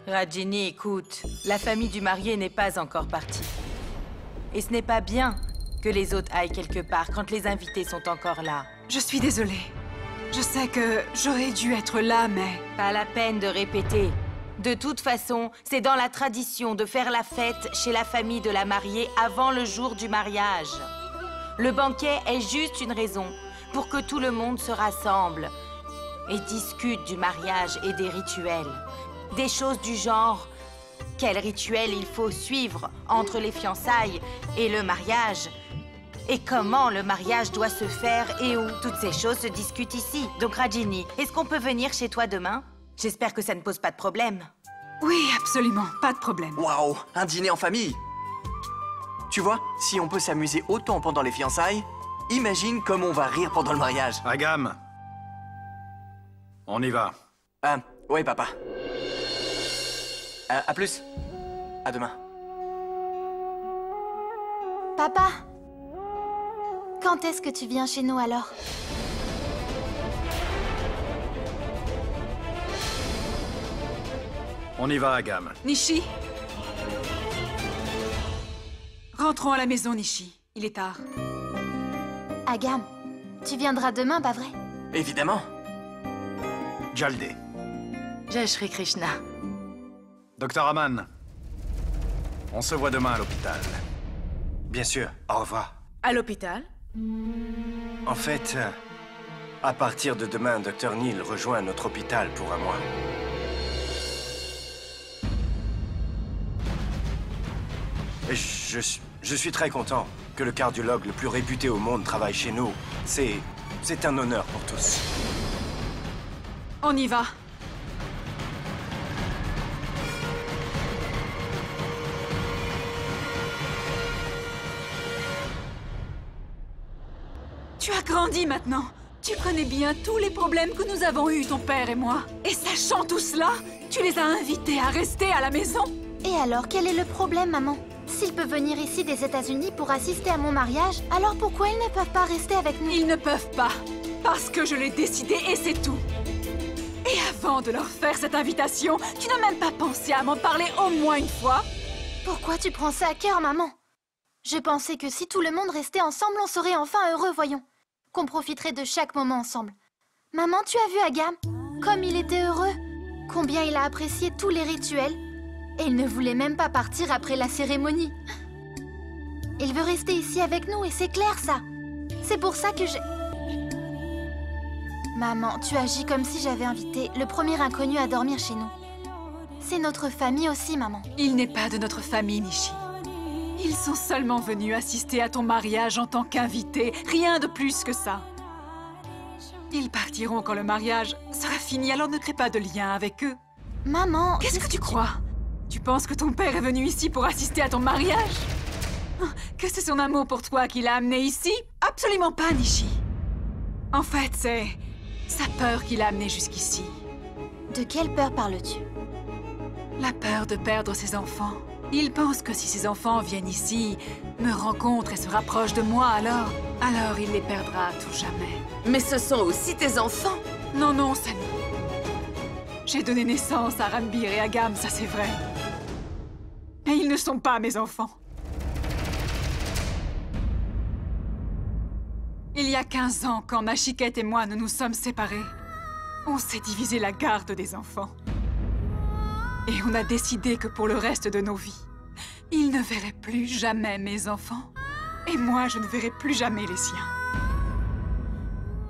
Rajini, écoute, la famille du marié n'est pas encore partie. Et ce n'est pas bien que les autres aillent quelque part quand les invités sont encore là. Je suis désolée. Je sais que j'aurais dû être là, mais... Pas la peine de répéter. De toute façon, c'est dans la tradition de faire la fête chez la famille de la mariée avant le jour du mariage. Le banquet est juste une raison pour que tout le monde se rassemble et discute du mariage et des rituels. Des choses du genre, quel rituel il faut suivre entre les fiançailles et le mariage, et comment le mariage doit se faire et où. Toutes ces choses se discutent ici. Donc Rajini, est-ce qu'on peut venir chez toi demain? J'espère que ça ne pose pas de problème. Oui, absolument, pas de problème. Waouh, un dîner en famille! Tu vois, si on peut s'amuser autant pendant les fiançailles, imagine comme on va rire pendant le mariage. Agam, on y va. Ah, ouais, papa. À plus. À demain. Papa, quand est-ce que tu viens chez nous alors? On y va, Agam. Nishi? Rentrons à la maison, Nishi. Il est tard. Agam, tu viendras demain, pas vrai? Évidemment. Jalde. Jai Shri Krishna. Docteur Aman, on se voit demain à l'hôpital. Bien sûr, au revoir. À l'hôpital? En fait, à partir de demain, Dr. Neil rejoint notre hôpital pour un mois. Et je suis très content que le cardiologue le plus réputé au monde travaille chez nous. C'est un honneur pour tous. On y va. Tu as grandi maintenant. Tu connais bien tous les problèmes que nous avons eus, ton père et moi. Et sachant tout cela, tu les as invités à rester à la maison. Et alors, quel est le problème, maman? S'ils peuvent venir ici des États-Unis pour assister à mon mariage, alors pourquoi ils ne peuvent pas rester avec nous? Ils ne peuvent pas, parce que je l'ai décidé et c'est tout. Et avant de leur faire cette invitation, tu n'as même pas pensé à m'en parler au moins une fois? Pourquoi tu prends ça à cœur, maman? Je pensais que si tout le monde restait ensemble, on serait enfin heureux, voyons. Qu'on profiterait de chaque moment ensemble. Maman, tu as vu Agam? Comme il était heureux. Combien il a apprécié tous les rituels. Et il ne voulait même pas partir après la cérémonie. Il veut rester ici avec nous et c'est clair, ça. C'est pour ça que j'ai... Maman, tu agis comme si j'avais invité le premier inconnu à dormir chez nous. C'est notre famille aussi, maman. Il n'est pas de notre famille, Nishi. Ils sont seulement venus assister à ton mariage en tant qu'invités, rien de plus que ça. Ils partiront quand le mariage sera fini, alors ne crée pas de lien avec eux. Maman... Qu'est-ce que tu crois? Tu penses que ton père est venu ici pour assister à ton mariage? Que c'est son amour pour toi qui l'a amené ici? Absolument pas, Nishi. En fait, c'est sa peur qui l'a amené jusqu'ici. De quelle peur parles-tu? La peur de perdre ses enfants. Il pense que si ses enfants viennent ici, me rencontrent et se rapprochent de moi, alors il les perdra à tout jamais. Mais ce sont aussi tes enfants. Non, non, Sani. J'ai donné naissance à Ranbir et à Agam, ça c'est vrai. Mais ils ne sont pas mes enfants. Il y a 15 ans, quand Nachiket et moi nous nous sommes séparés, on s'est divisé la garde des enfants. Et on a décidé que pour le reste de nos vies, ils ne verraient plus jamais mes enfants. Et moi, je ne verrai plus jamais les siens.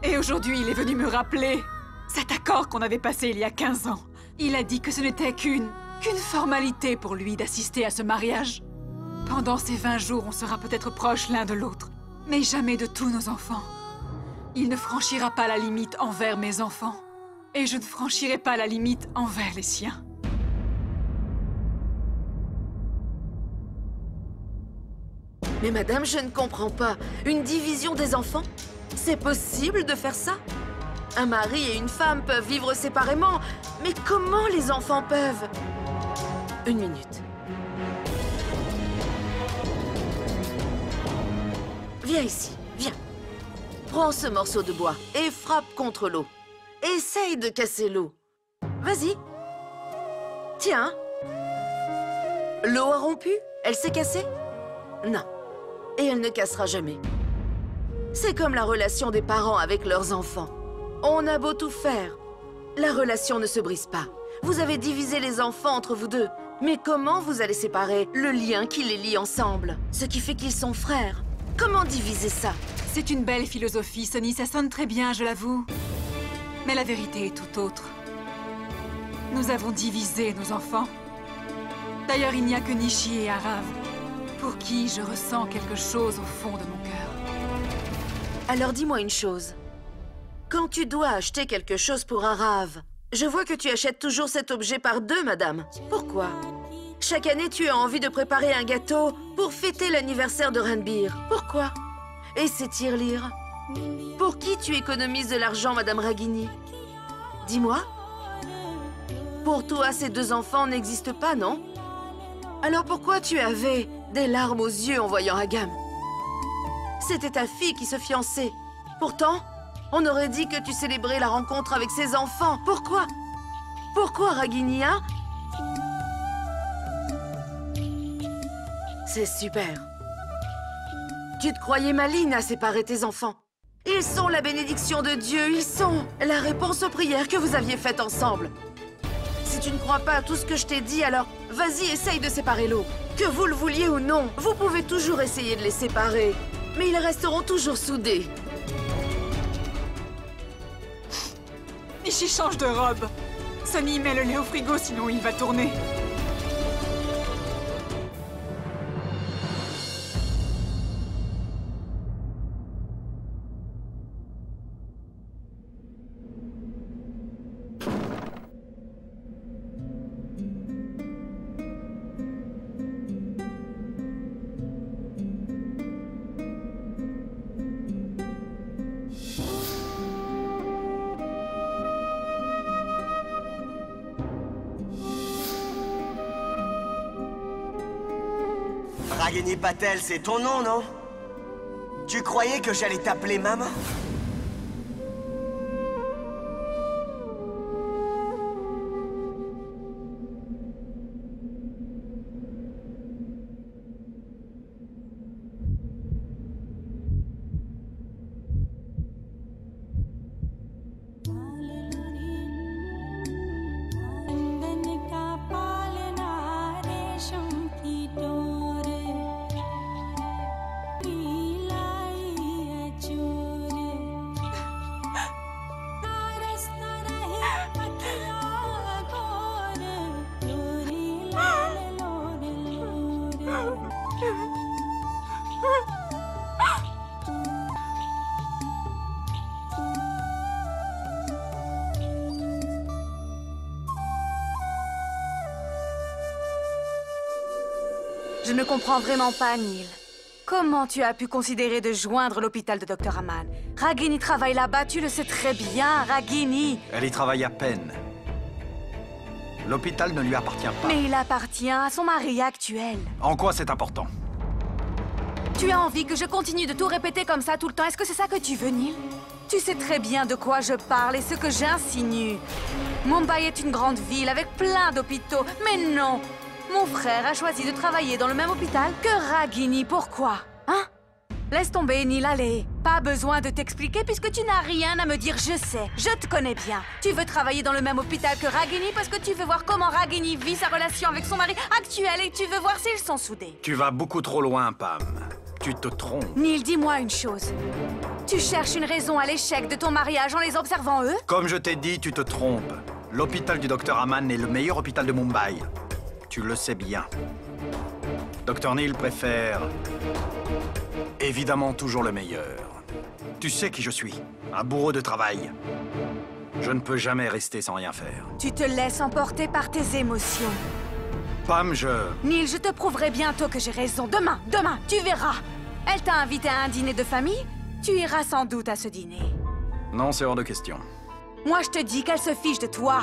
Et aujourd'hui, il est venu me rappeler cet accord qu'on avait passé il y a 15 ans. Il a dit que ce n'était qu'une formalité pour lui d'assister à ce mariage. Pendant ces 20 jours, on sera peut-être proches l'un de l'autre, mais jamais de tous nos enfants. Il ne franchira pas la limite envers mes enfants. Et je ne franchirai pas la limite envers les siens. Mais madame, je ne comprends pas. Une division des enfants? C'est possible de faire ça? Un mari et une femme peuvent vivre séparément, mais comment les enfants peuvent? Une minute. Viens ici, viens. Prends ce morceau de bois et frappe contre l'eau. Essaye de casser l'eau. Vas-y. Tiens, L'eau a rompu? Elle s'est cassée? Non. Et elle ne cassera jamais. C'est comme la relation des parents avec leurs enfants. On a beau tout faire, la relation ne se brise pas. Vous avez divisé les enfants entre vous deux. Mais comment vous allez séparer le lien qui les lie ensemble? Ce qui fait qu'ils sont frères. Comment diviser ça? C'est une belle philosophie, Sonny, ça sonne très bien, je l'avoue. Mais la vérité est tout autre. Nous avons divisé nos enfants. D'ailleurs, il n'y a que Nishi et Arav, pour qui je ressens quelque chose au fond de mon cœur. Alors dis-moi une chose. Quand tu dois acheter quelque chose pour Arav, je vois que tu achètes toujours cet objet par deux, madame. Pourquoi? Chaque année, tu as envie de préparer un gâteau pour fêter l'anniversaire de Ranbir. Pourquoi? Et ces tirelires? Pour qui tu économises de l'argent, madame Ragini? Dis-moi. Pour toi, ces deux enfants n'existent pas, non? Alors pourquoi tu avais des larmes aux yeux en voyant Agam? C'était ta fille qui se fiançait. Pourtant, on aurait dit que tu célébrais la rencontre avec ses enfants. Pourquoi? Pourquoi, Ragini, hein? C'est super. Tu te croyais maligne à séparer tes enfants. Ils sont la bénédiction de Dieu, ils sont la réponse aux prières que vous aviez faites ensemble. Si tu ne crois pas à tout ce que je t'ai dit, alors vas-y, essaye de séparer l'eau. Que vous le vouliez ou non, vous pouvez toujours essayer de les séparer. Mais ils resteront toujours soudés. Nishi change de robe. Sonny, mets le lait au frigo, sinon il va tourner. Ragini Patel, c'est ton nom, non? Tu croyais que j'allais t'appeler maman? Je ne comprends vraiment pas, Neil. Comment tu as pu considérer de joindre l'hôpital de Dr. Aman? Ragini travaille là-bas, tu le sais très bien, Ragini. Elle y travaille à peine. L'hôpital ne lui appartient pas. Mais il appartient à son mari actuel. En quoi c'est important? Tu as envie que je continue de tout répéter comme ça tout le temps? Est-ce que c'est ça que tu veux, Neil? Tu sais très bien de quoi je parle et ce que j'insinue. Mumbai est une grande ville avec plein d'hôpitaux, mais non! Mon frère a choisi de travailler dans le même hôpital que Ragini. Pourquoi? Hein? Laisse tomber, Neil, allez. Pas besoin de t'expliquer puisque tu n'as rien à me dire, je sais. Je te connais bien. Tu veux travailler dans le même hôpital que Ragini parce que tu veux voir comment Ragini vit sa relation avec son mari actuel et tu veux voir s'ils sont soudés. Tu vas beaucoup trop loin, Pam. Tu te trompes. Neil, dis-moi une chose. Tu cherches une raison à l'échec de ton mariage en les observant eux? Comme je t'ai dit, tu te trompes. L'hôpital du Dr. Aman est le meilleur hôpital de Mumbai. Tu le sais bien. Dr. Neil préfère... évidemment toujours le meilleur. Tu sais qui je suis, un bourreau de travail. Je ne peux jamais rester sans rien faire. Tu te laisses emporter par tes émotions. Pam, Neil, je te prouverai bientôt que j'ai raison. Demain, tu verras. Elle t'a invité à un dîner de famille? Tu iras sans doute à ce dîner. Non, c'est hors de question. Moi, je te dis qu'elle se fiche de toi.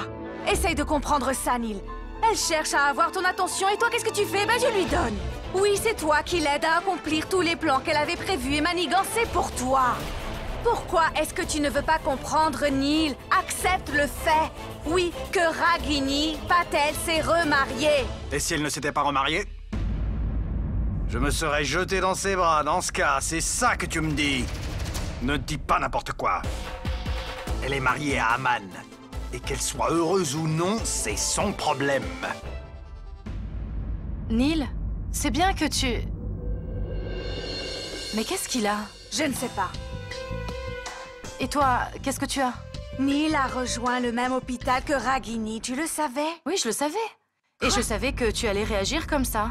Essaye de comprendre ça, Neil. Elle cherche à avoir ton attention et toi, qu'est-ce que tu fais? Ben, je lui donne. Oui, c'est toi qui l'aide à accomplir tous les plans qu'elle avait prévus et manigancés pour toi. Pourquoi est-ce que tu ne veux pas comprendre, Neil? Accepte le fait. Oui, que Ragini, Patel, s'est remariée. Et si elle ne s'était pas remariée? Je me serais jeté dans ses bras, dans ce cas, c'est ça que tu me dis. Ne dis pas n'importe quoi. Elle est mariée à Aman. Et qu'elle soit heureuse ou non, c'est son problème. Neil, c'est bien que tu... Mais qu'est-ce qu'il a? Je ne sais pas. Et toi, qu'est-ce que tu as? Neil a rejoint le même hôpital que Ragini, tu le savais? Oui, je le savais. Et je savais que tu allais réagir comme ça.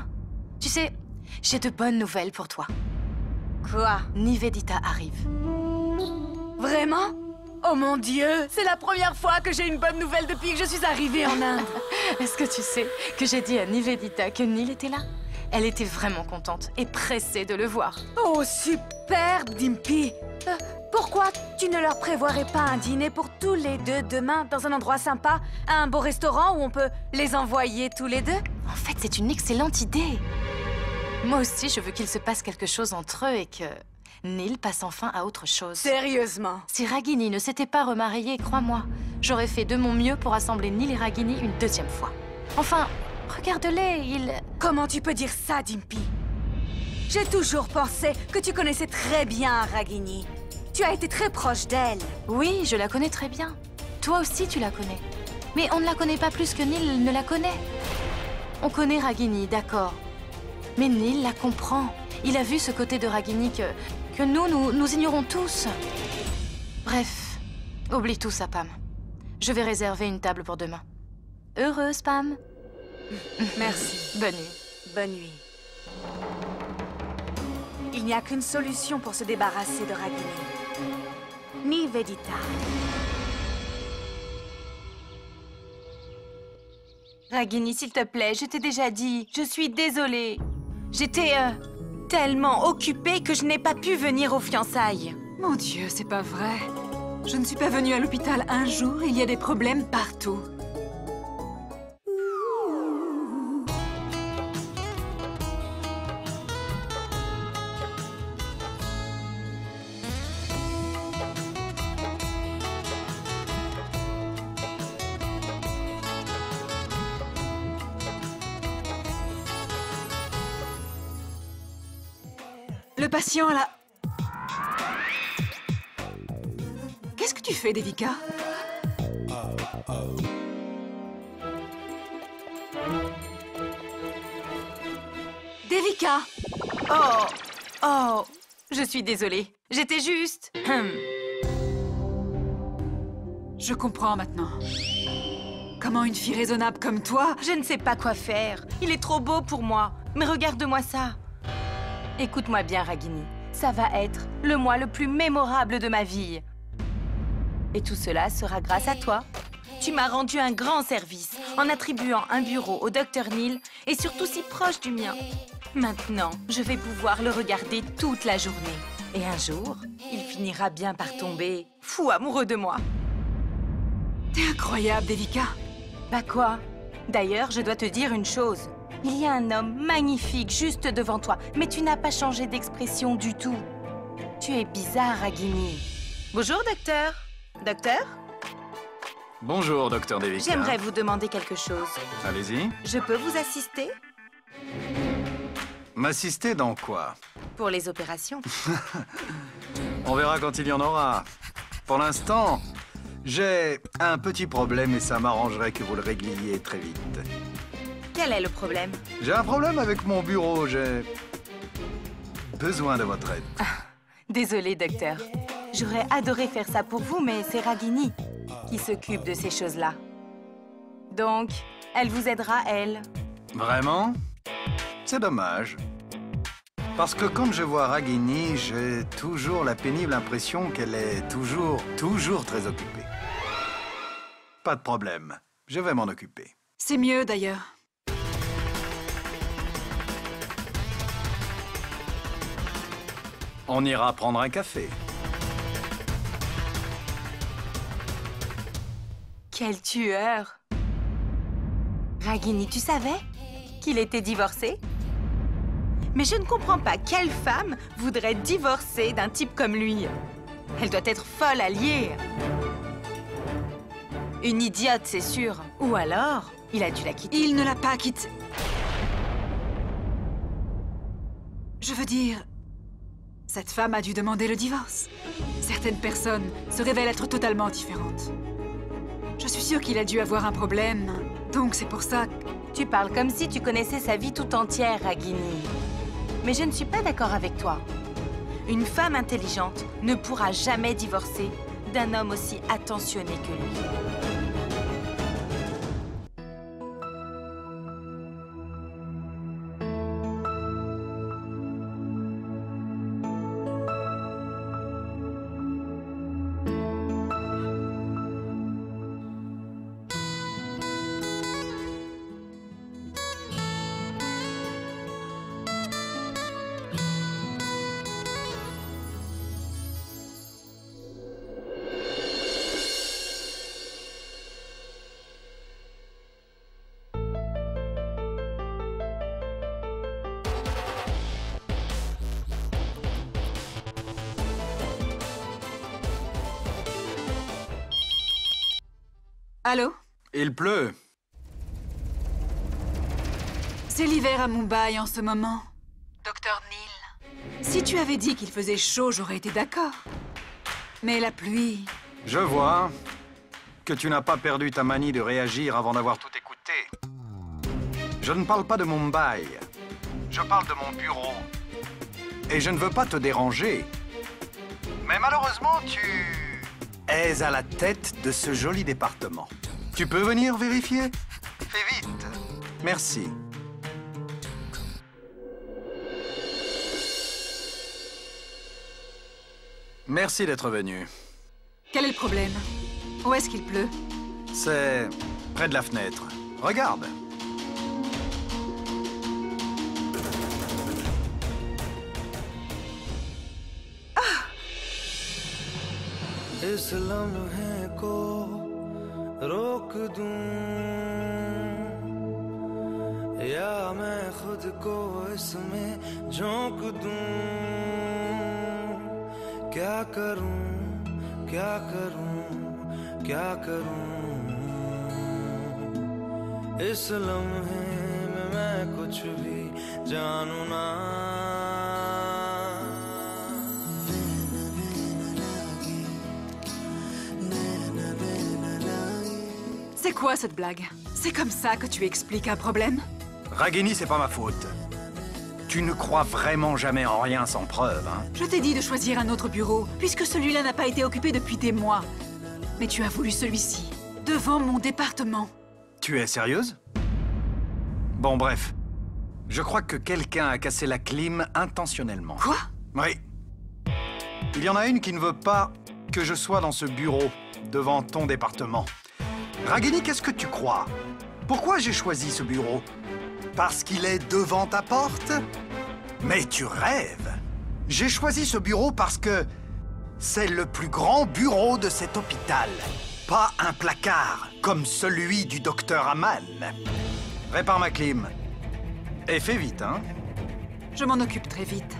Tu sais, j'ai de bonnes nouvelles pour toi. Quoi? Nivedita arrive. Vraiment? Oh mon Dieu! C'est la première fois que j'ai une bonne nouvelle depuis que je suis arrivée en Inde. Est-ce que tu sais que j'ai dit à Nivedita que Neil était là? Elle était vraiment contente et pressée de le voir. Oh, super, Dimpy! Pourquoi tu ne leur prévoirais pas un dîner pour tous les deux demain dans un endroit sympa? Un beau restaurant où on peut les envoyer tous les deux? En fait, c'est une excellente idée. Moi aussi, je veux qu'il se passe quelque chose entre eux et que Neil passe enfin à autre chose. Sérieusement? Si Ragini ne s'était pas remariée, crois-moi, j'aurais fait de mon mieux pour rassembler Neil et Ragini une deuxième fois. Enfin, regarde-les, ils... Comment tu peux dire ça, Dimpy? J'ai toujours pensé que tu connaissais très bien Ragini. Tu as été très proche d'elle. Oui, je la connais très bien. Toi aussi, tu la connais. Mais on ne la connaît pas plus que Neil ne la connaît. On connaît Ragini, d'accord. Mais Neil la comprend. Il a vu ce côté de Ragini que nous ignorons tous. Bref, oublie tout ça, Pam. Je vais réserver une table pour demain. Heureuse, Pam? Merci. Bonne nuit. Bonne nuit. Il n'y a qu'une solution pour se débarrasser de Ragini. Nivedita. Ragini, s'il te plaît, je t'ai déjà dit. Je suis désolée. J'étais tellement occupée que je n'ai pas pu venir aux fiançailles. Mon Dieu, c'est pas vrai. Je ne suis pas venue à l'hôpital un jour, il y a des problèmes partout. Le patient là... Qu'est-ce que tu fais, Devika? Devika! Oh, je suis désolée. J'étais juste... Je comprends maintenant. Comment une fille raisonnable comme toi... Je ne sais pas quoi faire. Il est trop beau pour moi. Mais regarde-moi ça. Écoute-moi bien, Ragini. Ça va être le mois le plus mémorable de ma vie. Et tout cela sera grâce à toi. Tu m'as rendu un grand service en attribuant un bureau au Dr Neil et surtout si proche du mien. Maintenant, je vais pouvoir le regarder toute la journée. Et un jour, il finira bien par tomber fou amoureux de moi. T'es incroyable, Devika. Bah quoi? D'ailleurs, je dois te dire une chose. Il y a un homme magnifique juste devant toi, mais tu n'as pas changé d'expression du tout. Tu es bizarre, Ragini. Bonjour, docteur. Docteur? Bonjour, docteur Devika. J'aimerais vous demander quelque chose. Allez-y. Je peux vous assister? M'assister dans quoi? Pour les opérations. On verra quand il y en aura. Pour l'instant, j'ai un petit problème et ça m'arrangerait que vous le régliez très vite. Quel est le problème? J'ai un problème avec mon bureau, j'ai besoin de votre aide. Désolée, docteur. J'aurais adoré faire ça pour vous, mais c'est Ragini qui s'occupe de ces choses-là. Donc, elle vous aidera, elle. Vraiment? C'est dommage. Parce que quand je vois Ragini, j'ai toujours la pénible impression qu'elle est toujours très occupée. Pas de problème. Je vais m'en occuper. C'est mieux, d'ailleurs. On ira prendre un café. Quel tueur! Ragini, tu savais qu'il était divorcé? Mais je ne comprends pas quelle femme voudrait divorcer d'un type comme lui. Elle doit être folle à lire. Une idiote, c'est sûr. Ou alors, il a dû la quitter. Il ne l'a pas quittée. Je veux dire, cette femme a dû demander le divorce. Certaines personnes se révèlent être totalement différentes. Je suis sûre qu'il a dû avoir un problème, donc c'est pour ça que... Tu parles comme si tu connaissais sa vie tout entière, Ragini. Mais je ne suis pas d'accord avec toi. Une femme intelligente ne pourra jamais divorcer d'un homme aussi attentionné que lui. Allô? Il pleut. C'est l'hiver à Mumbai en ce moment. Docteur Neil. Si tu avais dit qu'il faisait chaud, j'aurais été d'accord. Mais la pluie... Je vois que tu n'as pas perdu ta manie de réagir avant d'avoir tout écouté. Je ne parle pas de Mumbai. Je parle de mon bureau. Et je ne veux pas te déranger. Mais malheureusement, tu es à la tête de ce joli département. Tu peux venir vérifier? Fais vite. Merci. Merci d'être venu. Quel est le problème? Où est-ce qu'il pleut? C'est près de la fenêtre. Regarde. इस लम्हे को रोक दूं या मैं खुद को इसमें झोंक दूं क्या करूं क्या करूं क्या करूं इस लम्हे में मैं कुछ भी जानू ना C'est quoi cette blague? C'est comme ça que tu expliques un problème? Ragini, c'est pas ma faute. Tu ne crois vraiment jamais en rien sans preuve, hein? Je t'ai dit de choisir un autre bureau, puisque celui-là n'a pas été occupé depuis des mois. Mais tu as voulu celui-ci, devant mon département. Tu es sérieuse? Bon, bref. Je crois que quelqu'un a cassé la clim intentionnellement. Quoi? Oui. Il y en a une qui ne veut pas que je sois dans ce bureau, devant ton département. Ragini, qu'est-ce que tu crois? Pourquoi j'ai choisi ce bureau? Parce qu'il est devant ta porte? Mais tu rêves! J'ai choisi ce bureau parce que c'est le plus grand bureau de cet hôpital. Pas un placard, comme celui du docteur Aman. Répare ma clim. Et fais vite, hein? Je m'en occupe très vite.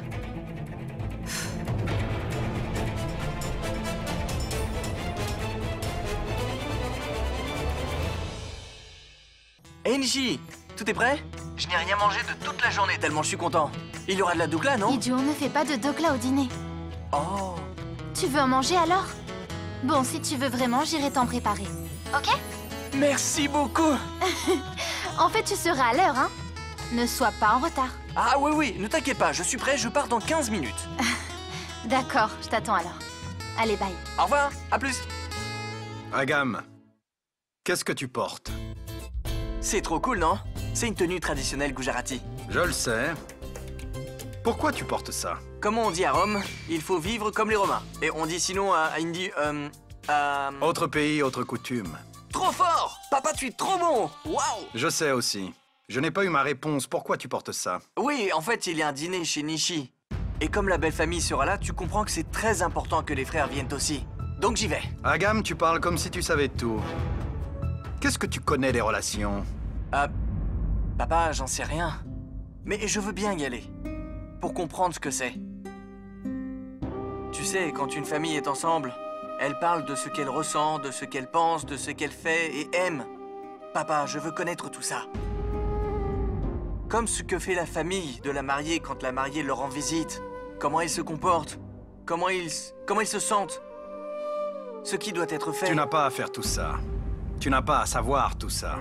Hey Nishi, tout est prêt? Je n'ai rien mangé de toute la journée tellement je suis content. Il y aura de la doukla, non? Idiot, ne fais pas de dokla au dîner. Oh. Tu veux en manger alors? Bon, si tu veux vraiment, j'irai t'en préparer. Ok? Merci beaucoup. En fait, tu seras à l'heure, hein? Ne sois pas en retard. Ah oui, oui, ne t'inquiète pas, je suis prêt, je pars dans 15 minutes. D'accord, je t'attends alors. Allez, bye. Au revoir, à plus. Agam, qu'est-ce que tu portes? C'est trop cool, non? C'est une tenue traditionnelle gujarati. Je le sais. Pourquoi tu portes ça? Comme on dit à Rome, il faut vivre comme les Romains. Et on dit sinon à Indy, Autre pays, autre coutume. Trop fort! Papa, tu es trop bon! Waouh! Je sais aussi. Je n'ai pas eu ma réponse. Pourquoi tu portes ça? Oui, en fait, il y a un dîner chez Nishi. Et comme la belle famille sera là, tu comprends que c'est très important que les frères viennent aussi. Donc j'y vais. Agam, tu parles comme si tu savais tout. Qu'est-ce que tu connais des relations? Papa, j'en sais rien. Mais je veux bien y aller. Pour comprendre ce que c'est. Tu sais, sais, quand une famille est ensemble, elle parle de ce qu'elle ressent, de ce qu'elle pense, de ce qu'elle fait et aime. Papa, je veux connaître tout ça. Comme ce que fait la famille de la mariée quand la mariée leur rend visite. Comment ils se comportent. Comment ils se sentent. Ce qui doit être fait. Tu n'as pas à faire tout ça. Tu n'as pas à savoir tout ça.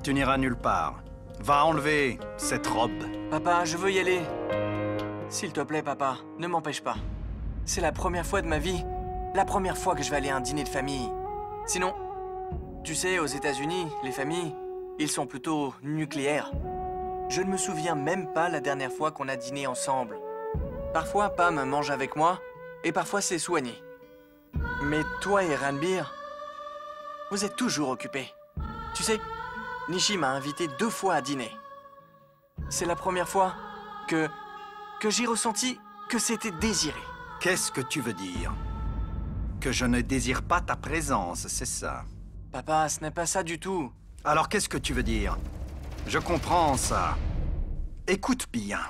Tu n'iras nulle part. Va enlever cette robe. Papa, je veux y aller. S'il te plaît, papa, ne m'empêche pas. C'est la première fois de ma vie. La première fois que je vais aller à un dîner de famille. Sinon, tu sais, aux États-Unis, les familles, ils sont plutôt nucléaires. Je ne me souviens même pas la dernière fois qu'on a dîné ensemble. Parfois, Pam mange avec moi, et parfois c'est soigné. Mais toi et Ranbir, vous êtes toujours occupés. Tu sais, Nishi m'a invité 2 fois à dîner. C'est la première fois que j'ai ressenti que c'était désiré. Qu'est-ce que tu veux dire? Que je ne désire pas ta présence, c'est ça? Papa, ce n'est pas ça du tout. Alors qu'est-ce que tu veux dire? Je comprends ça. Écoute bien.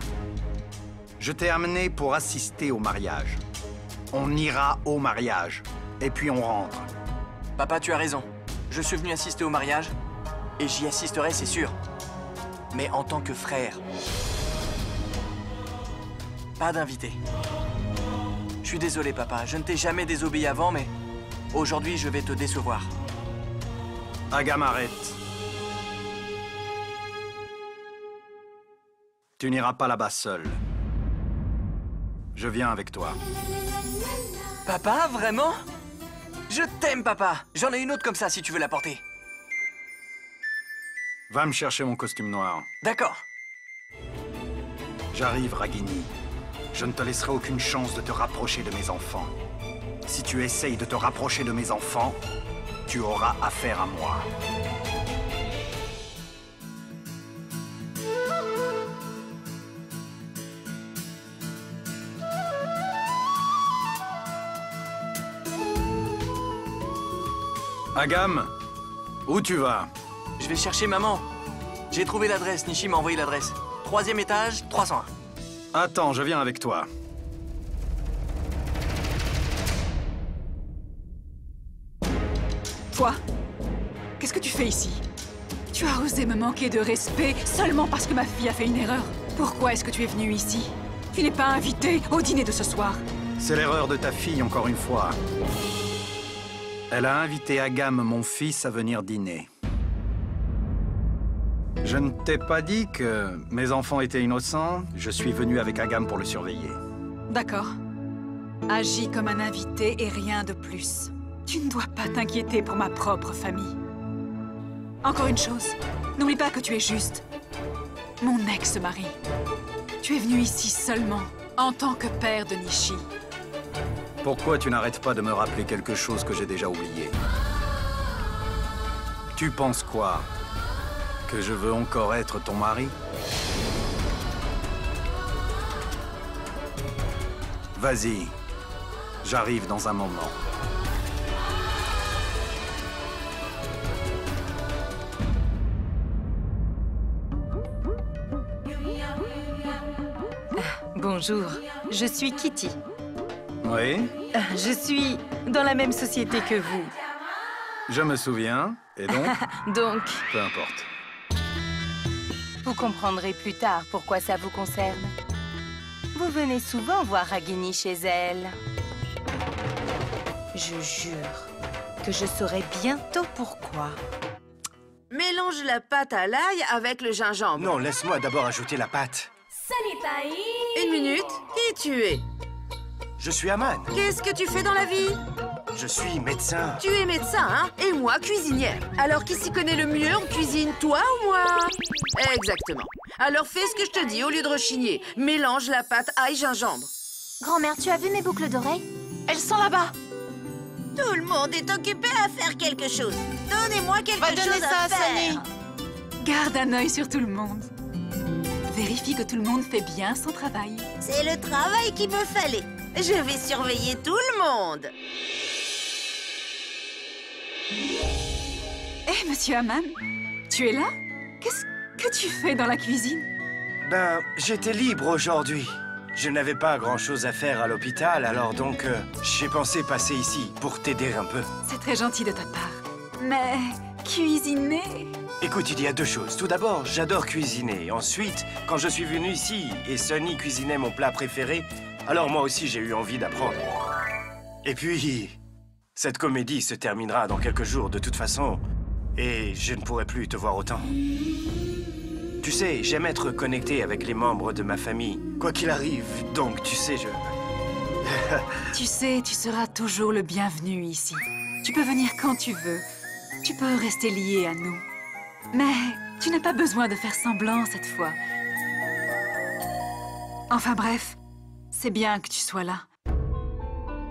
Je t'ai amené pour assister au mariage. On ira au mariage, et puis on rentre. Papa, tu as raison. Je suis venu assister au mariage, et j'y assisterai, c'est sûr. Mais en tant que frère. Pas d'invité. Je suis désolé, papa. Je ne t'ai jamais désobéi avant, mais aujourd'hui, je vais te décevoir. Agam, arrête. Tu n'iras pas là-bas seul. Je viens avec toi. Papa, vraiment? Je t'aime, papa. J'en ai une autre comme ça, si tu veux la porter. Va me chercher mon costume noir. D'accord. J'arrive, Ragini. Je ne te laisserai aucune chance de te rapprocher de mes enfants. Si tu essayes de te rapprocher de mes enfants, tu auras affaire à moi. Agam, où tu vas? Je vais chercher maman. J'ai trouvé l'adresse. Nishi m'a envoyé l'adresse. 3e étage, 301. Attends, je viens avec toi. Toi, qu'est-ce que tu fais ici? Tu as osé me manquer de respect seulement parce que ma fille a fait une erreur. Pourquoi est-ce que tu es venu ici? Tu n'es pas invité au dîner de ce soir. C'est l'erreur de ta fille, encore une fois. Elle a invité Agam, mon fils, à venir dîner. Je ne t'ai pas dit que mes enfants étaient innocents. Je suis venu avec Agam pour le surveiller. D'accord. Agis comme un invité et rien de plus. Tu ne dois pas t'inquiéter pour ma propre famille. Encore une chose, n'oublie pas que tu es juste mon ex-mari. Tu es venu ici seulement en tant que père de Nishi. Pourquoi tu n'arrêtes pas de me rappeler quelque chose que j'ai déjà oublié? Tu penses quoi? Que je veux encore être ton mari? Vas-y, j'arrive dans un moment. Bonjour, je suis Kitty. Oui? Je suis dans la même société que vous. Je me souviens, et donc? Donc, Peu importe. vous comprendrez plus tard pourquoi ça vous concerne. Vous venez souvent voir Ragini chez elle. Je jure que je saurai bientôt pourquoi. Mélange la pâte à l'ail avec le gingembre. Non, laisse-moi d'abord ajouter la pâte. 1 minute. Qui tu es? Je suis Aman. Qu'est-ce que tu fais dans la vie? Je suis médecin. Tu es médecin, hein? Et moi, cuisinière. Alors, qui s'y connaît le mieux en cuisine, toi ou moi? Exactement. Alors, fais ce que je te dis au lieu de rechigner. Mélange la pâte ail-gingembre. Grand-mère, tu as vu mes boucles d'oreilles? Elles sont là-bas. Tout le monde est occupé à faire quelque chose. Donnez-moi quelque chose à faire. Garde un œil sur tout le monde. Vérifie que tout le monde fait bien son travail. C'est le travail qu'il me fallait. Je vais surveiller tout le monde. Hé, monsieur Aman, tu es là? Qu'est-ce que tu fais dans la cuisine? Ben, j'étais libre aujourd'hui. je n'avais pas grand-chose à faire à l'hôpital, alors donc j'ai pensé passer ici pour t'aider un peu. C'est très gentil de ta part. Mais cuisiner... Écoute, il y a deux choses. Tout d'abord, j'adore cuisiner. Ensuite, quand je suis venu ici et Sonny cuisinait mon plat préféré, alors moi aussi j'ai eu envie d'apprendre. Et puis, cette comédie se terminera dans quelques jours de toute façon, et je ne pourrai plus te voir autant. Tu sais, j'aime être connecté avec les membres de ma famille, quoi qu'il arrive, donc tu sais, Tu sais, tu seras toujours le bienvenu ici. Tu peux venir quand tu veux. Tu peux rester lié à nous. Mais tu n'as pas besoin de faire semblant cette fois. Enfin bref, c'est bien que tu sois là.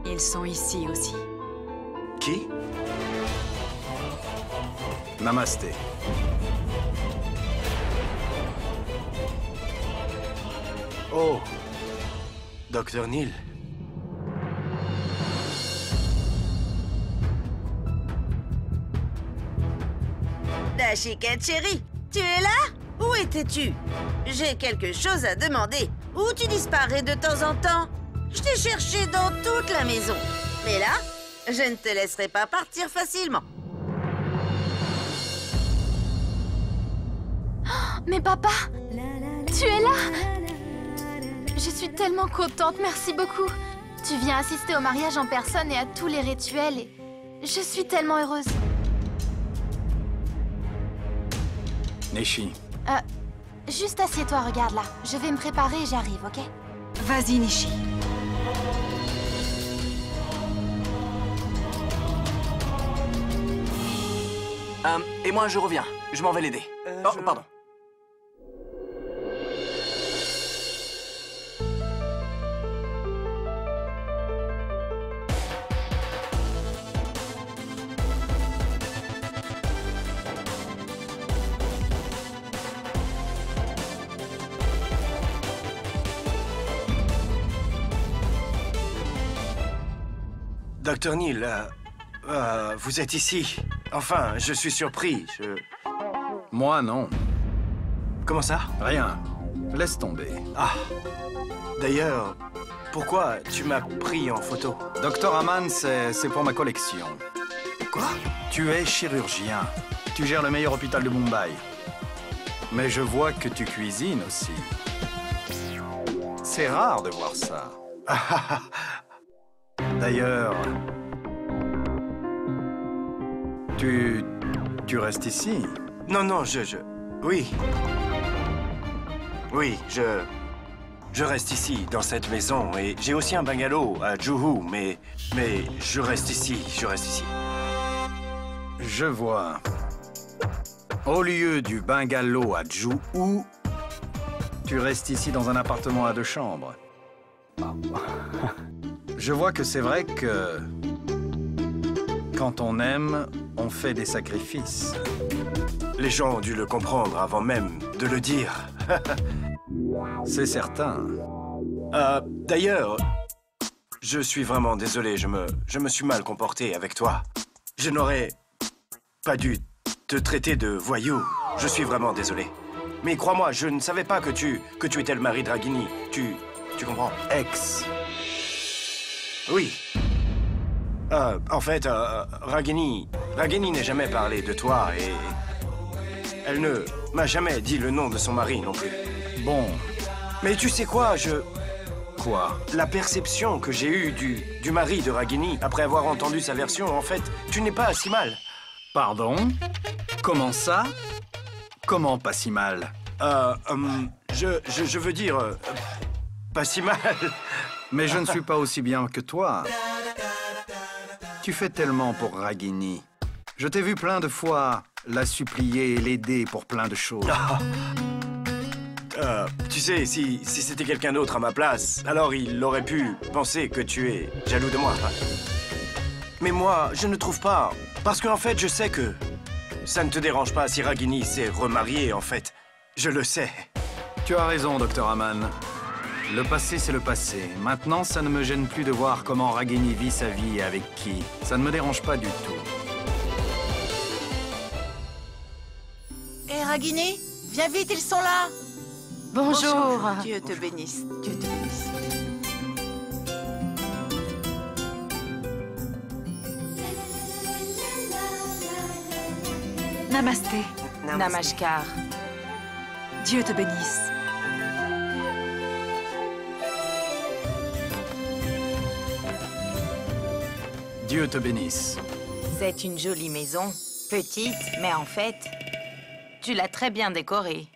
Ils sont ici aussi. Qui? Namasté. Oh, Dr. Neil. La chiquette chérie, tu es là? Où étais-tu? J'ai quelque chose à demander. Où tu disparais de temps en temps? Je t'ai cherché dans toute la maison. Mais là, je ne te laisserai pas partir facilement. Oh, mais papa, tu es là? Je suis tellement contente, merci beaucoup. Tu viens assister au mariage en personne et à tous les rituels et je suis tellement heureuse. Nishi. Juste assieds-toi, regarde là. Je vais me préparer et j'arrive, ok? Vas-y, Nishi. Et moi, je reviens. Je m'en vais l'aider. Oh, pardon. Dr. Neil, vous êtes ici. Enfin, je suis surpris, Moi, non. Comment ça? Rien. Laisse tomber. Ah. D'ailleurs, pourquoi tu m'as pris en photo? Dr. Aman, c'est pour ma collection. Quoi? Tu es chirurgien. Tu gères le meilleur hôpital de Mumbai. Mais je vois que tu cuisines aussi. C'est rare de voir ça. D'ailleurs... Tu restes ici? Non, non, Oui. Oui, je reste ici, dans cette maison, et j'ai aussi un bungalow à Juhu, mais je reste ici, Je vois. Au lieu du bungalow à Juhu, tu restes ici dans un appartement à 2 chambres. Je vois que c'est vrai que... Quand on aime, on fait des sacrifices. Les gens ont dû le comprendre avant même de le dire. C'est certain. D'ailleurs, je suis vraiment désolé, je me suis mal comporté avec toi. Je n'aurais pas dû te traiter de voyou. Je suis vraiment désolé. Mais crois-moi, je ne savais pas que tu étais le mari de Ragini. Tu comprends? Ex. Oui. En fait, Ragini n'a jamais parlé de toi et... Elle ne m'a jamais dit le nom de son mari non plus. Bon. Mais tu sais quoi, Quoi? La perception que j'ai eue du mari de Ragini, après avoir entendu sa version, en fait, tu n'es pas si mal. Pardon? Comment ça? Comment pas si mal? Je veux dire... pas si mal. Mais je ne suis pas aussi bien que toi. Tu fais tellement pour Ragini. Je t'ai vu plein de fois la supplier et l'aider pour plein de choses. Tu sais, si c'était quelqu'un d'autre à ma place, alors il aurait pu penser que tu es jaloux de moi. Mais moi, je ne trouve pas. Parce qu'en fait, je sais que ça ne te dérange pas si Ragini s'est remarié, en fait. Je le sais. Tu as raison, Dr. Aman. Le passé, c'est le passé. Maintenant, ça ne me gêne plus de voir comment Ragini vit sa vie et avec qui. Ça ne me dérange pas du tout. Hé, Ragini, viens vite, ils sont là. Bonjour. Dieu te bénisse, Dieu te bénisse. Namasté. Namaskar. Dieu te bénisse. Dieu te bénisse. C'est une jolie maison. Petite, mais en fait, tu l'as très bien décorée.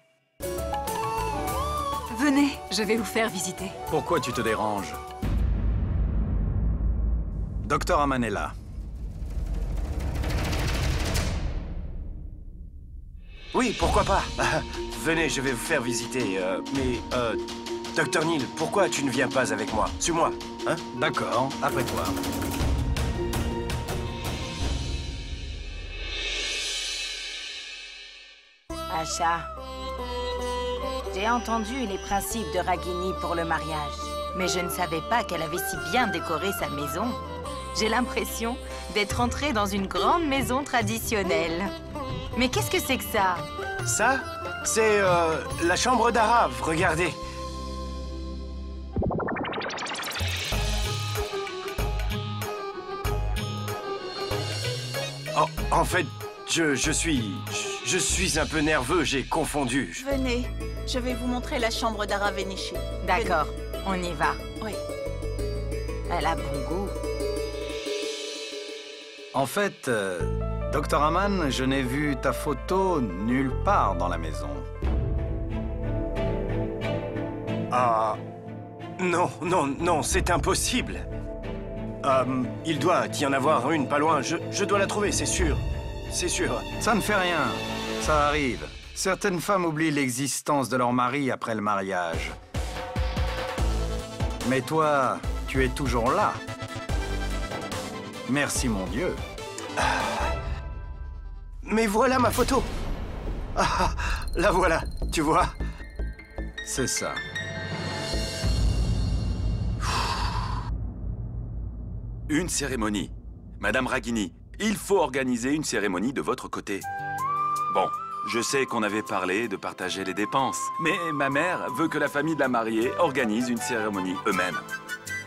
Venez, je vais vous faire visiter. Pourquoi tu te déranges? Docteur Aman est là. Oui, pourquoi pas? Venez, je vais vous faire visiter. Docteur Neal, pourquoi tu ne viens pas avec moi? Suis-moi, hein? D'accord, après toi. Asha, j'ai entendu les principes de Ragini pour le mariage, mais je ne savais pas qu'elle avait si bien décoré sa maison. J'ai l'impression d'être entrée dans une grande maison traditionnelle. Mais qu'est-ce que c'est que ça? Ça, c'est la chambre d'Arav, regardez. Oh, en fait, je suis un peu nerveux, j'ai confondu. Venez, je vais vous montrer la chambre d'Arav Enishi. D'accord, on y va. Oui. Elle a bon goût. En fait, Docteur Aman, je n'ai vu ta photo nulle part dans la maison. Ah... Non, c'est impossible. Il doit y en avoir une pas loin. Je dois la trouver, c'est sûr. C'est sûr. Ça ne fait rien. Ça arrive. Certaines femmes oublient l'existence de leur mari après le mariage. Mais toi, tu es toujours là. Merci, mon Dieu. Mais voilà ma photo. Ah, la voilà, tu vois. C'est ça. Une cérémonie. Madame Ragini, il faut organiser une cérémonie de votre côté. Bon, je sais qu'on avait parlé de partager les dépenses, mais ma mère veut que la famille de la mariée organise une cérémonie eux-mêmes.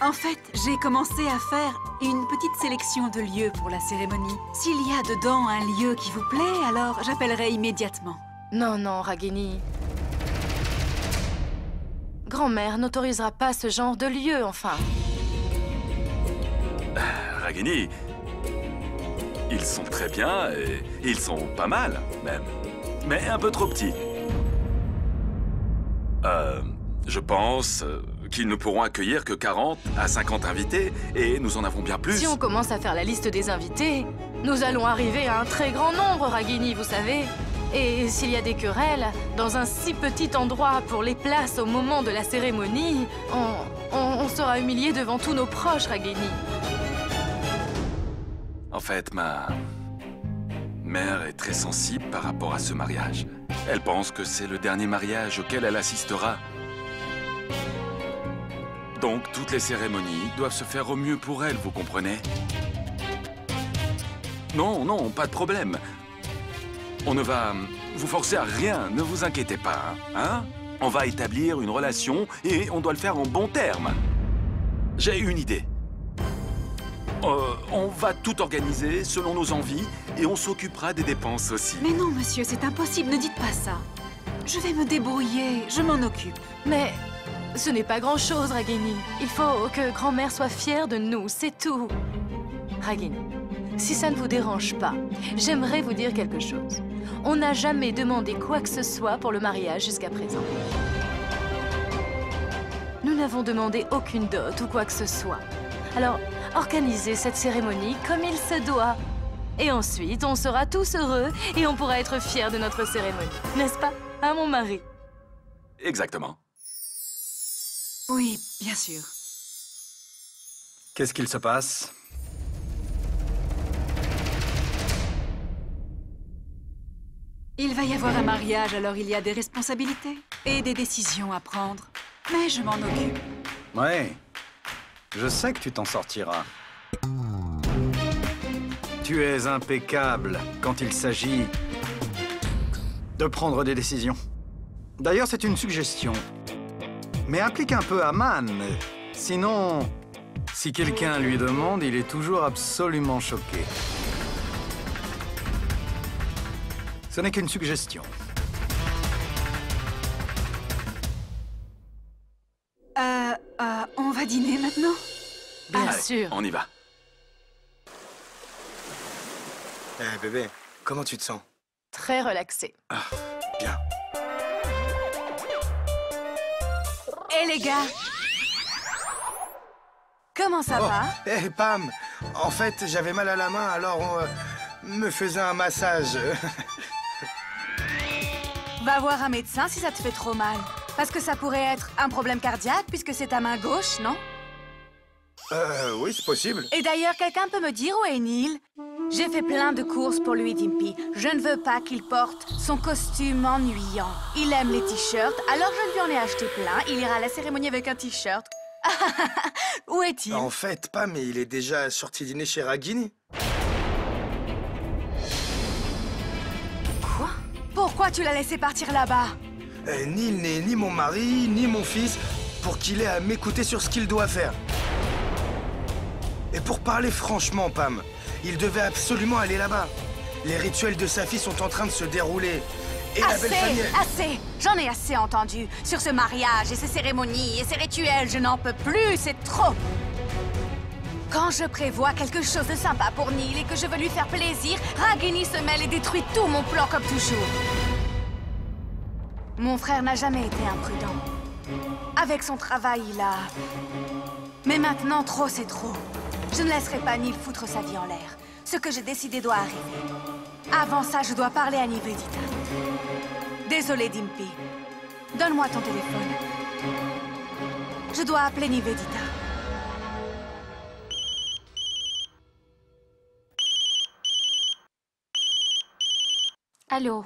En fait, j'ai commencé à faire une petite sélection de lieux pour la cérémonie. S'il y a dedans un lieu qui vous plaît, alors j'appellerai immédiatement. Non, Ragini. Grand-mère n'autorisera pas ce genre de lieu, enfin. Ragini, ils sont très bien et ils sont pas mal, même. Mais un peu trop petits. Je pense qu'ils ne pourront accueillir que 40 à 50 invités et nous en avons bien plus. Si on commence à faire la liste des invités, nous allons arriver à un très grand nombre, Ragini, vous savez. Et s'il y a des querelles, dans un si petit endroit pour les places au moment de la cérémonie, on sera humilié devant tous nos proches, Ragini. En fait, ma mère est très sensible par rapport à ce mariage. Elle pense que c'est le dernier mariage auquel elle assistera. Donc, toutes les cérémonies doivent se faire au mieux pour elle, vous comprenez? Non, pas de problème. On ne va vous forcer à rien, ne vous inquiétez pas, hein? On va établir une relation et on doit le faire en bons termes. J'ai une idée. On va tout organiser selon nos envies et on s'occupera des dépenses aussi. Mais non, monsieur, c'est impossible, ne dites pas ça. Je vais me débrouiller, je m'en occupe. Mais ce n'est pas grand-chose, Ragini. Il faut que grand-mère soit fière de nous, c'est tout. Ragini, si ça ne vous dérange pas, j'aimerais vous dire quelque chose. On n'a jamais demandé quoi que ce soit pour le mariage jusqu'à présent. Nous n'avons demandé aucune dot ou quoi que ce soit. Alors, organisez cette cérémonie comme il se doit. Et ensuite, on sera tous heureux et on pourra être fiers de notre cérémonie. N'est-ce pas, hein, mon mari? Exactement. Oui, bien sûr. Qu'est-ce qu'il se passe? Il va y avoir un mariage, alors il y a des responsabilités et des décisions à prendre. Mais je m'en occupe. Ouais. Je sais que tu t'en sortiras. Tu es impeccable quand il s'agit de prendre des décisions. D'ailleurs, c'est une suggestion. Mais implique un peu Aman. Sinon, si quelqu'un lui demande, il est toujours absolument choqué. Ce n'est qu'une suggestion. On va dîner maintenant? Bien Allez, sûr. on y va. Eh bébé, comment tu te sens? Très relaxé. Bien. Hé les gars! Comment ça va? Eh Pam, en fait, j'avais mal à la main, alors on me faisait un massage. Va voir un médecin si ça te fait trop mal. Parce que ça pourrait être un problème cardiaque puisque c'est ta main gauche, non? Oui, c'est possible. Et d'ailleurs, quelqu'un peut me dire où est Neil? J'ai fait plein de courses pour lui, Dimpy. Je ne veux pas qu'il porte son costume ennuyant. Il aime les t-shirts, alors je lui en ai acheté plein. Il ira à la cérémonie avec un t-shirt. Où est-il? En fait, Pam, il est déjà sorti dîner chez Ragini. Quoi? Pourquoi tu l'as laissé partir là-bas? Neil n'est ni mon mari, ni mon fils, pour qu'il ait à m'écouter sur ce qu'il doit faire. Et pour parler franchement, Pam, il devait absolument aller là-bas. Les rituels de sa fille sont en train de se dérouler. Et la belle famille... Assez! J'en ai assez entendu sur ce mariage et ces cérémonies et ces rituels. Je n'en peux plus, c'est trop! Quand je prévois quelque chose de sympa pour Neil et que je veux lui faire plaisir, Ragini se mêle et détruit tout mon plan comme toujours. Mon frère n'a jamais été imprudent. Avec son travail, il a... Mais maintenant, trop c'est trop. Je ne laisserai pas Neil foutre sa vie en l'air. Ce que j'ai décidé doit arriver. Avant ça, je dois parler à Nivedita. Désolée, Dimpy. Donne-moi ton téléphone. Je dois appeler Nivedita. Allô?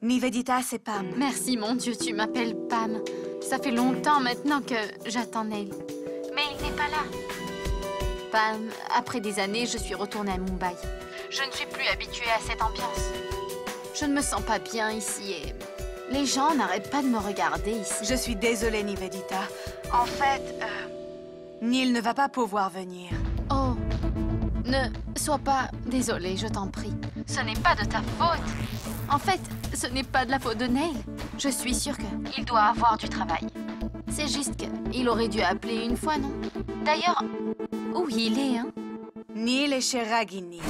Nivedita, c'est Pam. Merci, mon Dieu, tu m'appelles Pam. Ça fait longtemps maintenant que j'attends Neil. Mais il n'est pas là. Pam, après des années, je suis retournée à Mumbai. Je ne suis plus habituée à cette ambiance. Je ne me sens pas bien ici et les gens n'arrêtent pas de me regarder ici. Je suis désolée, Nivedita. En fait, Neil ne va pas pouvoir venir. Oh, ne sois pas désolée, je t'en prie. Ce n'est pas de ta faute. En fait, ce n'est pas de la faute de Neil. Je suis sûre qu'il doit avoir du travail. C'est juste qu'il aurait dû appeler une fois, non? D'ailleurs, où il est, hein? Neil est chez Ragini.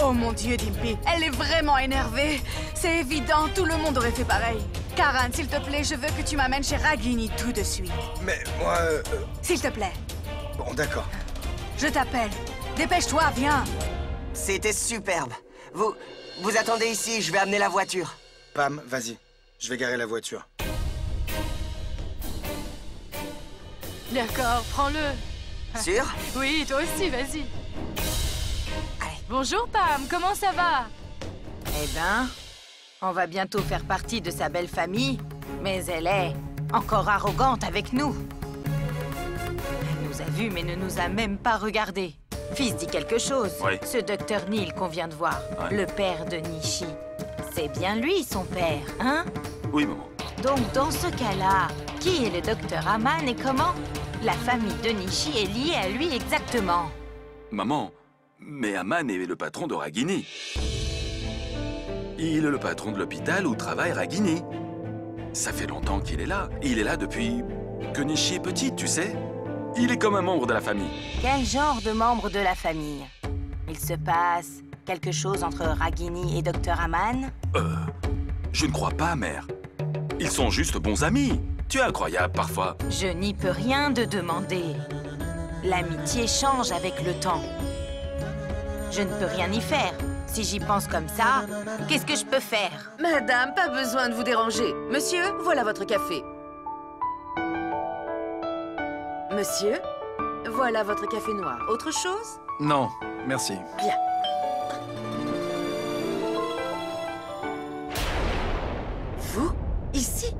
Oh mon Dieu, Dimpy, elle est vraiment énervée. C'est évident, tout le monde aurait fait pareil. Karan, s'il te plaît, je veux que tu m'amènes chez Ragini tout de suite. Mais moi... S'il te plaît. Bon, d'accord. Je t'appelle. Dépêche-toi, viens. C'était superbe. Vous attendez ici, je vais amener la voiture. Pam, vas-y. Je vais garer la voiture. D'accord, prends-le. Sûr? Oui, toi aussi, vas-y. Bonjour, Pam, comment ça va? Eh ben, on va bientôt faire partie de sa belle famille, mais elle est encore arrogante avec nous. Elle nous a vus, mais ne nous a même pas regardés. Fils dit quelque chose. Oui. Ce docteur Neil qu'on vient de voir, le père de Nishi. C'est bien lui, son père, hein? Oui, maman. Donc, dans ce cas-là, qui est le docteur Aman et comment la famille de Nishi est liée à lui exactement? Maman, mais Aman est le patron de Ragini. Il est le patron de l'hôpital où travaille Ragini. Ça fait longtemps qu'il est là. Il est là depuis que Nishi est petite, tu sais. Il est comme un membre de la famille. Quel genre de membre de la famille? Il se passe quelque chose entre Ragini et Dr Aman? Je ne crois pas, mère. Ils sont juste bons amis. Tu es incroyable parfois. Je n'y peux rien de demander. L'amitié change avec le temps. Je ne peux rien y faire. Si j'y pense comme ça, qu'est-ce que je peux faire? Madame, pas besoin de vous déranger. Monsieur, voilà votre café. Monsieur, voilà votre café noir. Autre chose? Non, merci. Bien. Vous? Ici?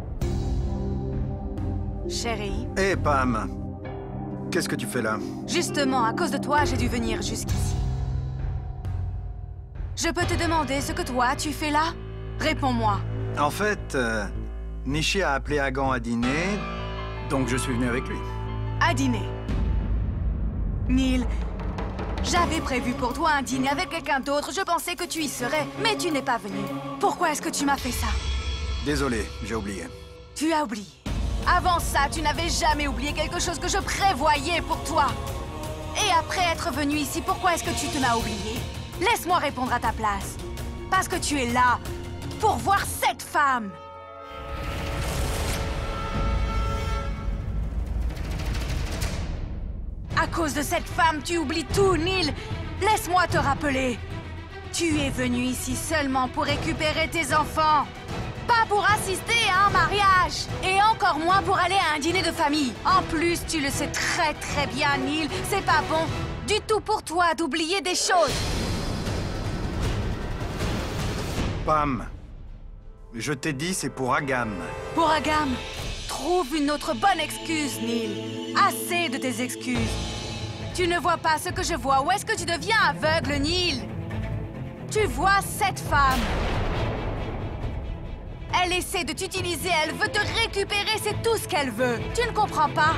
Chérie. Hé, Pam. Qu'est-ce que tu fais là? Justement, à cause de toi, j'ai dû venir jusqu'ici. Je peux te demander ce que toi, tu fais là? Réponds-moi. En fait, Nishi a appelé Agan à dîner, donc je suis venu avec lui. À dîner. Neil, j'avais prévu pour toi un dîner avec quelqu'un d'autre. Je pensais que tu y serais, mais tu n'es pas venu. Pourquoi est-ce que tu m'as fait ça? Désolé, j'ai oublié. Tu as oublié. Avant ça, tu n'avais jamais oublié quelque chose que je prévoyais pour toi. Et après être venu ici, pourquoi est-ce que tu te m'as oublié? Laisse-moi répondre à ta place. Parce que tu es là pour voir cette femme. À cause de cette femme, tu oublies tout, Neil. Laisse-moi te rappeler. Tu es venu ici seulement pour récupérer tes enfants. Pas pour assister à un mariage. Et encore moins pour aller à un dîner de famille. En plus, tu le sais très très bien, Neil. C'est pas bon du tout pour toi d'oublier des choses. Pam, je t'ai dit c'est pour Agam. Pour Agam, trouve une autre bonne excuse, Neil. Assez de tes excuses. Tu ne vois pas ce que je vois. Ou est-ce que tu deviens aveugle, Neil? Tu vois cette femme. Elle essaie de t'utiliser, elle veut te récupérer, c'est tout ce qu'elle veut. Tu ne comprends pas?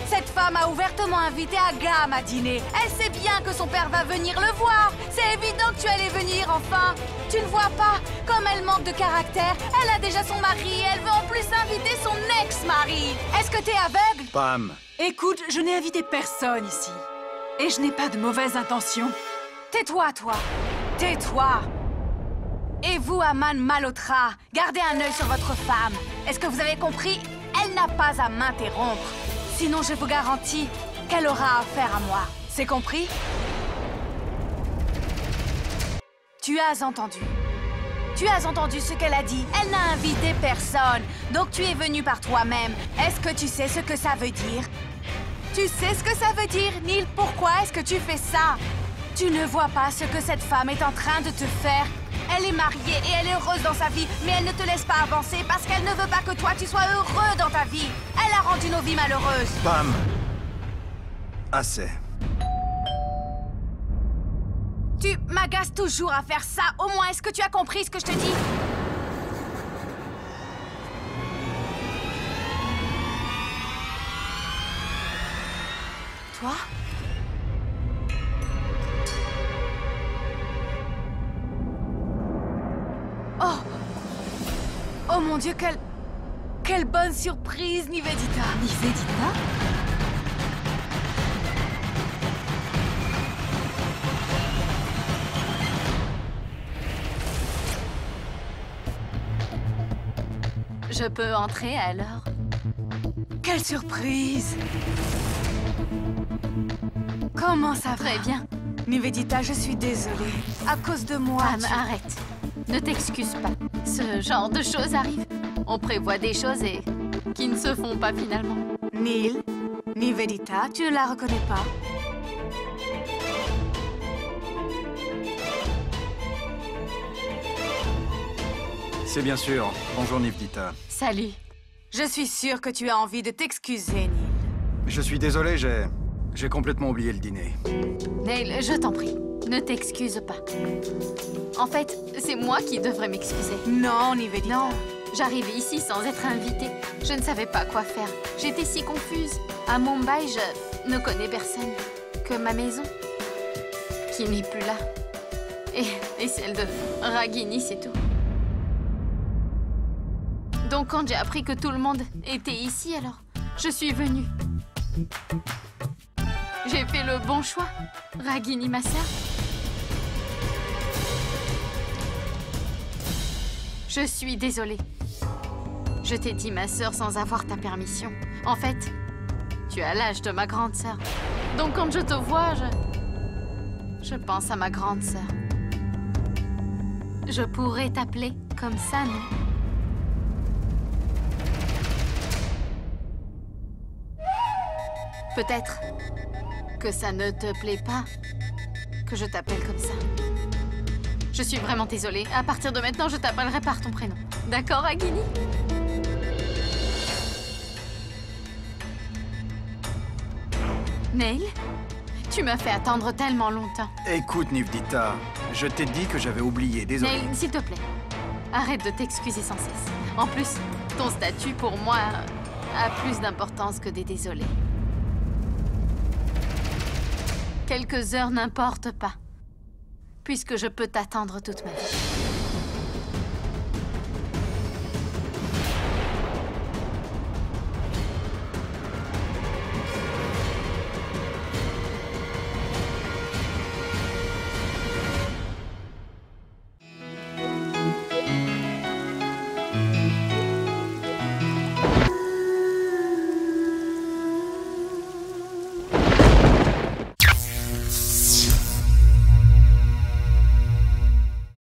Cette femme a ouvertement invité Agam à dîner. Elle sait bien que son père va venir le voir. C'est évident que tu allais venir, enfin. Tu ne vois pas? Comme elle manque de caractère, elle a déjà son mari et elle veut en plus inviter son ex-mari. Est-ce que t'es aveugle? Pam. Écoute, je n'ai invité personne ici. Et je n'ai pas de mauvaises intentions. Tais-toi, toi. Tais-toi. Et vous, Aman Malhotra, gardez un œil sur votre femme. Est-ce que vous avez compris? Elle n'a pas à m'interrompre. Sinon, je vous garantis qu'elle aura affaire à moi. C'est compris? Tu as entendu. Tu as entendu ce qu'elle a dit. Elle n'a invité personne. Donc tu es venu par toi-même. Est-ce que tu sais ce que ça veut dire? Tu sais ce que ça veut dire, Neil? Pourquoi est-ce que tu fais ça? Tu ne vois pas ce que cette femme est en train de te faire? Elle est mariée et elle est heureuse dans sa vie, mais elle ne te laisse pas avancer parce qu'elle ne veut pas que toi, tu sois heureux dans ta vie. Elle a rendu nos vies malheureuses. Pam. Assez. Tu m'agaces toujours à faire ça. Au moins, est-ce que tu as compris ce que je te dis? Toi? Oh! Oh mon Dieu, quelle bonne surprise, Nivedita! Nivedita? Je peux entrer alors? Quelle surprise! Comment ça va? Très bien. Nivedita, je suis désolée. À cause de moi, Pam, arrête. Ne t'excuse pas. Ce genre de choses arrive. On prévoit des choses et qui ne se font pas finalement. Neil, Nivedita, tu ne la reconnais pas? C'est bien sûr. Bonjour, Nivedita. Salut. Je suis sûre que tu as envie de t'excuser, Neil. Je suis désolé, j'ai complètement oublié le dîner. Neil, je t'en prie, ne t'excuse pas. En fait, c'est moi qui devrais m'excuser. Non, Nivedita. Non, j'arrivais ici sans être invitée. Je ne savais pas quoi faire. J'étais si confuse. À Mumbai, je ne connais personne que ma maison, qui n'est plus là. Et celle de Ragini, c'est tout. Donc quand j'ai appris que tout le monde était ici, alors je suis venue. J'ai fait le bon choix, Ragini, ma sœur. Je suis désolée. Je t'ai dit ma sœur sans avoir ta permission. En fait, tu as l'âge de ma grande sœur. Donc quand je te vois, je pense à ma grande sœur. Je pourrais t'appeler comme ça, non? Peut-être que ça ne te plaît pas que je t'appelle comme ça. Je suis vraiment désolée. À partir de maintenant, je t'appellerai par ton prénom. D'accord, Ragini? Neil, tu m'as fait attendre tellement longtemps. Écoute, Nivedita, je t'ai dit que j'avais oublié, désolé. Neil, s'il te plaît. Arrête de t'excuser sans cesse. En plus, ton statut, pour moi, a plus d'importance que des désolés. Quelques heures n'importent pas, puisque je peux t'attendre toute ma vie.